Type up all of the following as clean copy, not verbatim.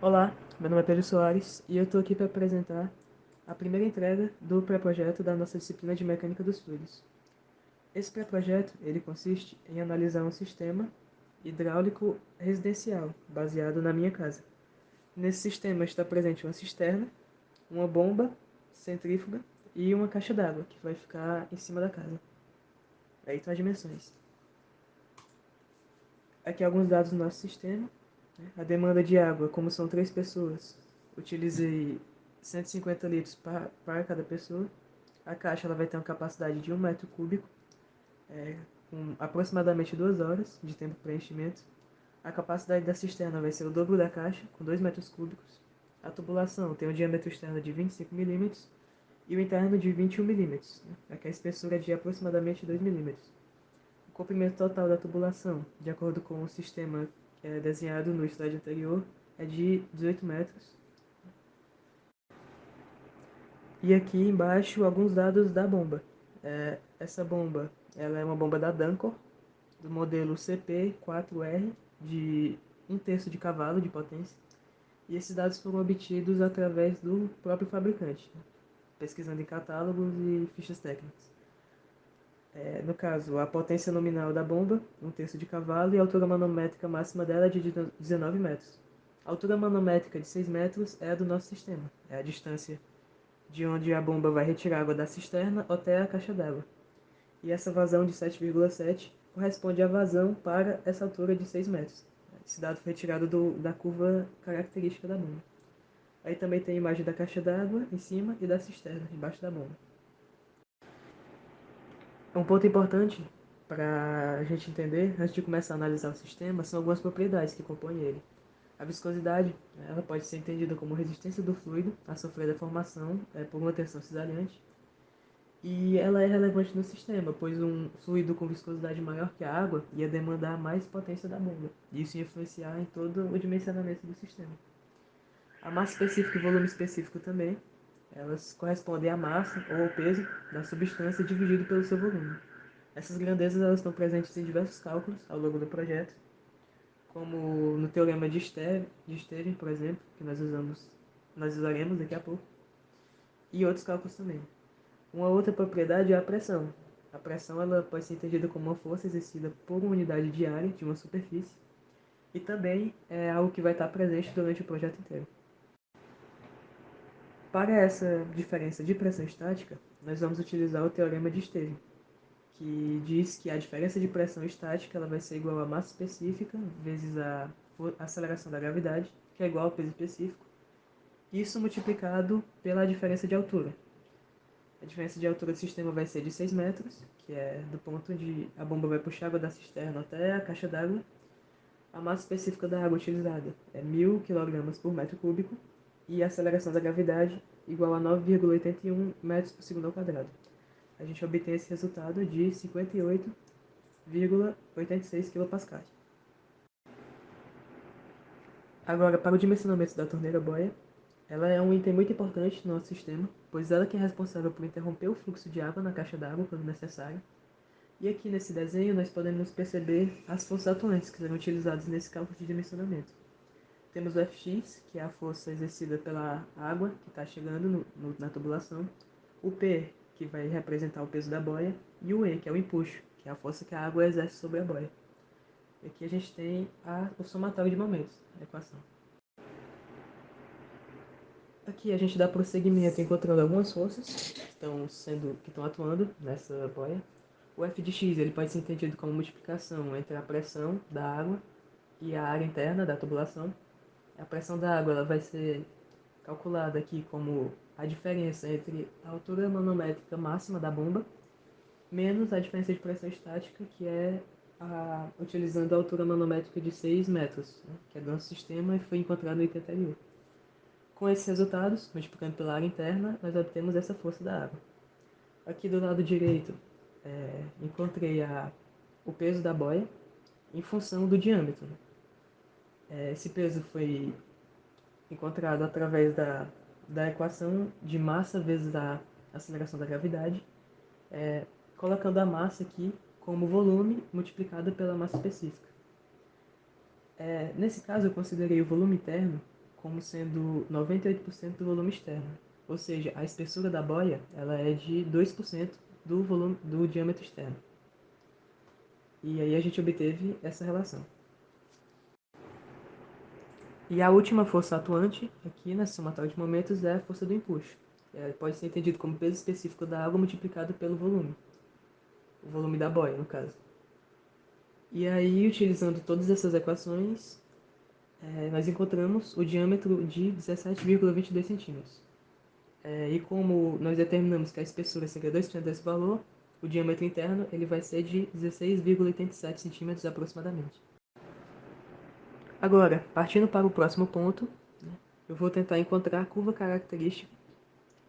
Olá, meu nome é Pedro Soares e eu estou aqui para apresentar a primeira entrega do pré-projeto da nossa disciplina de Mecânica dos Fluidos. Esse pré-projeto ele consiste em analisar um sistema hidráulico residencial baseado na minha casa. Nesse sistema está presente uma cisterna, uma bomba centrífuga e uma caixa d'água que vai ficar em cima da casa. Aí estão as dimensões. Aqui alguns dados do nosso sistema. A demanda de água, como são 3 pessoas, utilizei 150 litros para cada pessoa. A caixa ela vai ter uma capacidade de 1 metro cúbico, com aproximadamente 2 horas de tempo de preenchimento. A capacidade da cisterna vai ser o dobro da caixa, com 2 metros cúbicos. A tubulação tem um diâmetro externo de 25 milímetros e o interno de 21 milímetros. Aqui a espessura é de aproximadamente 2 milímetros. O comprimento total da tubulação, de acordo com o sistema desenhado no slide anterior, é de 18 metros. E aqui embaixo alguns dados da bomba. Essa bomba ela é uma bomba da Dancor, do modelo CP4R, de 1/3 de cavalo de potência. E esses dados foram obtidos através do próprio fabricante, pesquisando em catálogos e fichas técnicas. No caso, a potência nominal da bomba, 1/3 de cavalo, e a altura manométrica máxima dela é de 19 metros. A altura manométrica de 6 metros é a do nosso sistema, é a distância de onde a bomba vai retirar água da cisterna até a caixa d'água. E essa vazão de 7,7 corresponde à vazão para essa altura de 6 metros. Esse dado foi retirado da curva característica da bomba. Aí também tem a imagem da caixa d'água em cima e da cisterna embaixo da bomba. Um ponto importante para a gente entender, antes de começar a analisar o sistema, são algumas propriedades que compõem ele. A viscosidade, ela pode ser entendida como resistência do fluido a sofrer deformação por uma tensão cisalhante, e ela é relevante no sistema, pois um fluido com viscosidade maior que a água ia demandar mais potência da bomba, e isso ia influenciar em todo o dimensionamento do sistema. A massa específica e volume específico também, elas correspondem à massa ou ao peso da substância dividido pelo seu volume. Essas grandezas elas estão presentes em diversos cálculos ao longo do projeto, como no teorema de Stevin, por exemplo, que nós usaremos daqui a pouco, e outros cálculos também. Uma outra propriedade é a pressão. A pressão ela pode ser entendida como uma força exercida por uma unidade de área de uma superfície e também é algo que vai estar presente durante o projeto inteiro. Para essa diferença de pressão estática, nós vamos utilizar o teorema de Stevin, que diz que a diferença de pressão estática ela vai ser igual a massa específica vezes a aceleração da gravidade, que é igual ao peso específico, isso multiplicado pela diferença de altura. A diferença de altura do sistema vai ser de 6 metros, que é do ponto onde a bomba vai puxar água da cisterna até a caixa d'água. A massa específica da água utilizada é 1.000 kg por metro cúbico e a aceleração da gravidade igual a 9,81 metros por segundo ao quadrado. A gente obtém esse resultado de 58,86 kPa. Agora, para o dimensionamento da torneira boia, ela é um item muito importante no nosso sistema, pois ela que é responsável por interromper o fluxo de água na caixa d'água quando necessário. E aqui nesse desenho nós podemos perceber as forças atuantes que serão utilizadas nesse cálculo de dimensionamento. Temos o Fx, que é a força exercida pela água que está chegando na tubulação, o P, que vai representar o peso da boia, e o E, que é o empuxo, que é a força que a água exerce sobre a boia. E aqui a gente tem o somatório de momentos, a equação. Aqui a gente dá prosseguimento encontrando algumas forças que estão atuando nessa boia. O F de x ele pode ser entendido como multiplicação entre a pressão da água e a área interna da tubulação. A pressão da água ela vai ser calculada aqui como a diferença entre a altura manométrica máxima da bomba menos a diferença de pressão estática, que é utilizando a altura manométrica de 6 metros, né, que é do nosso sistema e foi encontrado no item anterior. Com esses resultados, multiplicando pela área interna, nós obtemos essa força da água. Aqui do lado direito, encontrei o peso da boia em função do diâmetro. Esse peso foi encontrado através da equação de massa vezes a aceleração da gravidade, colocando a massa aqui como volume multiplicado pela massa específica. Nesse caso, eu considerei o volume interno como sendo 98% do volume externo. Ou seja, a espessura da boia ela é de 2% do volume do diâmetro externo. E aí a gente obteve essa relação. E a última força atuante aqui na somatória de momentos é a força do empuxo. Pode ser entendido como peso específico da água multiplicado pelo volume. O volume da boia, no caso. E aí, utilizando todas essas equações, nós encontramos o diâmetro de 17,22 centímetros. E como nós determinamos que a espessura seria 2% desse valor, o diâmetro interno ele vai ser de 16,87 centímetros aproximadamente. Agora, partindo para o próximo ponto, eu vou tentar encontrar a curva característica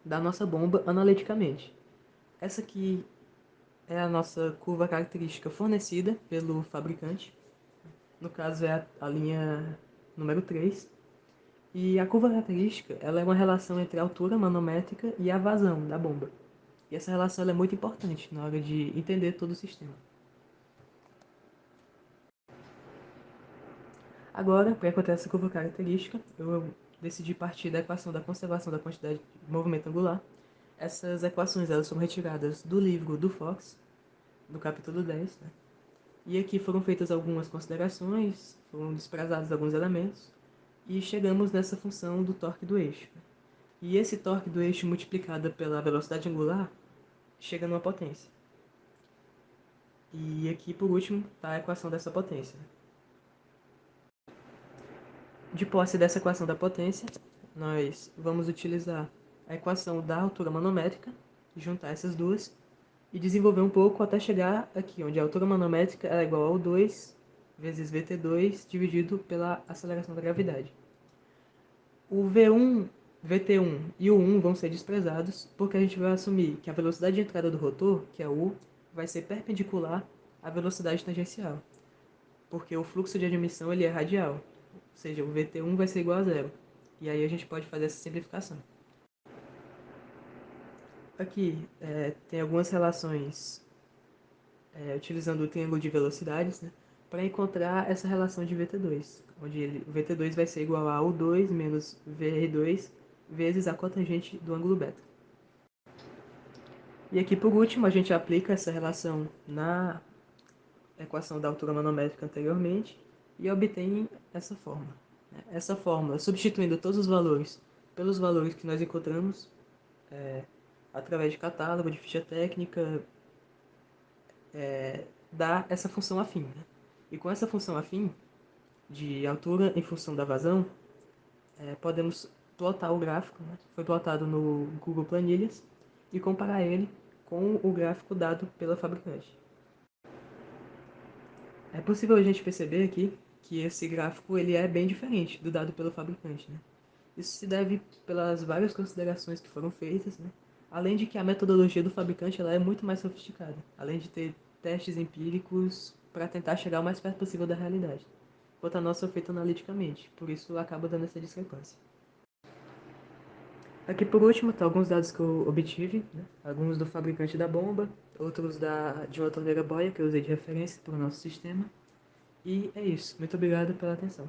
da nossa bomba analiticamente. Essa aqui é a nossa curva característica fornecida pelo fabricante. No caso é a linha número 3. E a curva característica ela é uma relação entre a altura manométrica e a vazão da bomba. E essa relação ela é muito importante na hora de entender todo o sistema. Agora, para encontrar essa curva característica, eu decidi partir da equação da conservação da quantidade de movimento angular. Essas equações elas foram retiradas do livro do Fox, do capítulo 10, né? E aqui foram feitas algumas considerações, foram desprezados alguns elementos, e chegamos nessa função do torque do eixo. E esse torque do eixo multiplicado pela velocidade angular chega numa potência. E aqui, por último, está a equação dessa potência. De posse dessa equação da potência, nós vamos utilizar a equação da altura manométrica, juntar essas duas, e desenvolver um pouco até chegar aqui, onde a altura manométrica é igual ao 2 vezes Vt2 dividido pela aceleração da gravidade. O V1, Vt1 e o 1 vão ser desprezados, porque a gente vai assumir que a velocidade de entrada do rotor, que é o U, vai ser perpendicular à velocidade tangencial, porque o fluxo de admissão ele é radial, ou seja, o Vt1 vai ser igual a zero. E aí a gente pode fazer essa simplificação. Aqui tem algumas relações utilizando o triângulo de velocidades, né, para encontrar essa relação de Vt2, onde o Vt2 vai ser igual a U2 menos Vr2 vezes a cotangente do ângulo beta. E aqui, por último, a gente aplica essa relação na equação da altura manométrica anteriormente e obtém essa fórmula. Essa fórmula, substituindo todos os valores pelos valores que nós encontramos através de catálogo, de ficha técnica, dá essa função afim. Né? E com essa função afim, de altura em função da vazão, podemos plotar o gráfico, né? Foi plotado no Google Planilhas, e comparar ele com o gráfico dado pela fabricante. É possível a gente perceber aqui que esse gráfico ele é bem diferente do dado pelo fabricante. Né? Isso se deve pelas várias considerações que foram feitas, né? Além de que a metodologia do fabricante ela é muito mais sofisticada, além de ter testes empíricos para tentar chegar o mais perto possível da realidade, enquanto a nossa é feita analiticamente, por isso acaba dando essa discrepância. Aqui por último estão alguns dados que eu obtive, né? Alguns do fabricante da bomba, outros de uma torneira boia que eu usei de referência para o nosso sistema. E é isso. Muito obrigado pela atenção.